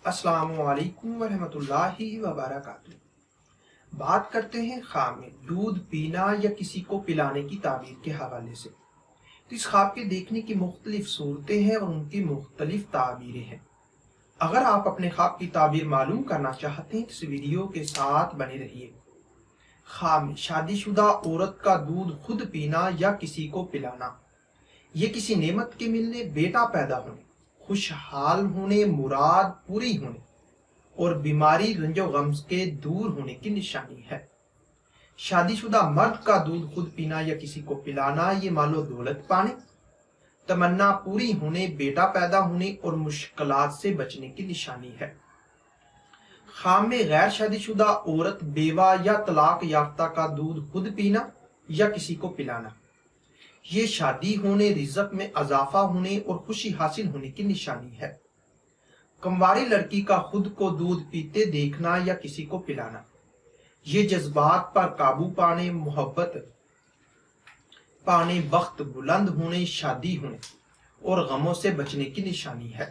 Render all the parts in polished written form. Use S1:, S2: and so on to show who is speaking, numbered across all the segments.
S1: السلام علیکم ورحمۃ اللہ وبرکاتہ۔ بات کرتے ہیں خواب میں دودھ پینا یا کسی کو پلانے کی تعبیر کے حوالے سے۔ تو اس خواب کے دیکھنے کی مختلف صورتیں ہیں اور ان کی مختلف تعبیریں ہیں۔ اگر آپ اپنے خواب کی تعبیر معلوم کرنا چاہتے ہیں تو اس ویڈیو کے ساتھ بنے رہیے۔ خواب میں شادی شدہ عورت کا دودھ خود پینا یا کسی کو پلانا، یہ کسی نعمت کے ملنے، بیٹا پیدا ہونے، خوشحال ہونے، مراد پوری ہونے اور بیماری رنج و غم کے دور ہونے کی نشانی ہے۔ شادی شدہ مرد کا دودھ خود پینا یا کسی کو پلانا، یہ مال و دولت پانے، تمنا پوری ہونے، بیٹا پیدا ہونے اور مشکلات سے بچنے کی نشانی ہے۔ خواب میں غیر شادی شدہ عورت، بیوہ یا طلاق یافتہ کا دودھ خود پینا یا کسی کو پلانا، یہ شادی ہونے، رزق میں اضافہ ہونے اور خوشی حاصل ہونے کی نشانی ہے۔ کنواری لڑکی کا خود کو دودھ پیتے دیکھنا یا کسی کو پلانا، یہ جذبات پر قابو پانے، محبت پانے، بخت بلند ہونے، شادی ہونے اور غموں سے بچنے کی نشانی ہے۔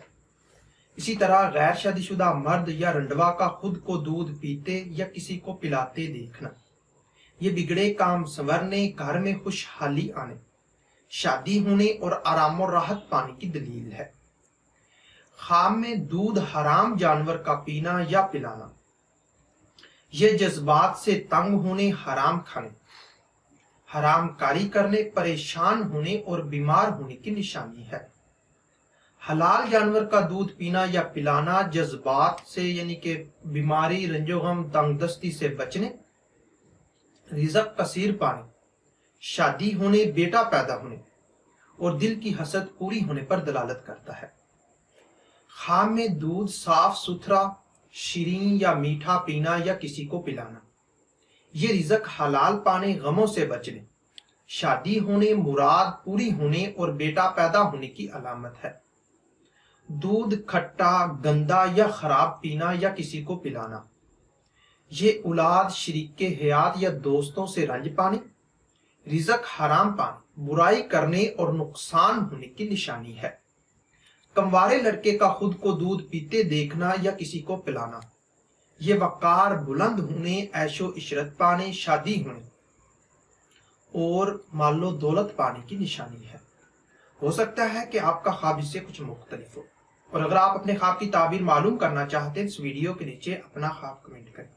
S1: اسی طرح غیر شادی شدہ مرد یا رنڈوا کا خود کو دودھ پیتے یا کسی کو پلاتے دیکھنا، یہ بگڑے کام سنورنے، گھر میں خوشحالی آنے، شادی ہونے اور آرام و راحت پانے کی دلیل ہے۔ خواب میں دودھ حرام جانور کا پینا یا پلانا، یہ جذبات سے تنگ ہونے، حرام کھانے، حرام کاری کرنے، پریشان ہونے اور بیمار ہونے کی نشانی ہے۔ حلال جانور کا دودھ پینا یا پلانا، جذبات سے یعنی کہ بیماری، رنج و غم، تنگ دستی سے بچنے، رزق کثیر پانے، شادی ہونے، بیٹا پیدا ہونے اور دل کی حسد پوری ہونے پر دلالت کرتا ہے۔ خواب میں دودھ صاف ستھرا، شیریں یا میٹھا پینا یا کسی کو پلانا، یہ رزق حلال پانے، غموں سے بچنے، شادی ہونے، مراد پوری ہونے اور بیٹا پیدا ہونے کی علامت ہے۔ دودھ کھٹا، گندا یا خراب پینا یا کسی کو پلانا، یہ اولاد، شریک حیات یا دوستوں سے رنج پانے، رزق حرام پانے، برائی کرنے اور نقصان ہونے کی نشانی ہے۔ کنوارے لڑکے کا خود کو دودھ پیتے دیکھنا یا کسی کو پلانا، یہ وقار بلند ہونے، عیش و عشرت پانے، شادی ہونے اور مال و دولت پانے کی نشانی ہے۔ ہو سکتا ہے کہ آپ کا خواب اس سے کچھ مختلف ہو، اور اگر آپ اپنے خواب کی تعبیر معلوم کرنا چاہتے ہیں اس ویڈیو کے نیچے اپنا خواب کمنٹ کریں۔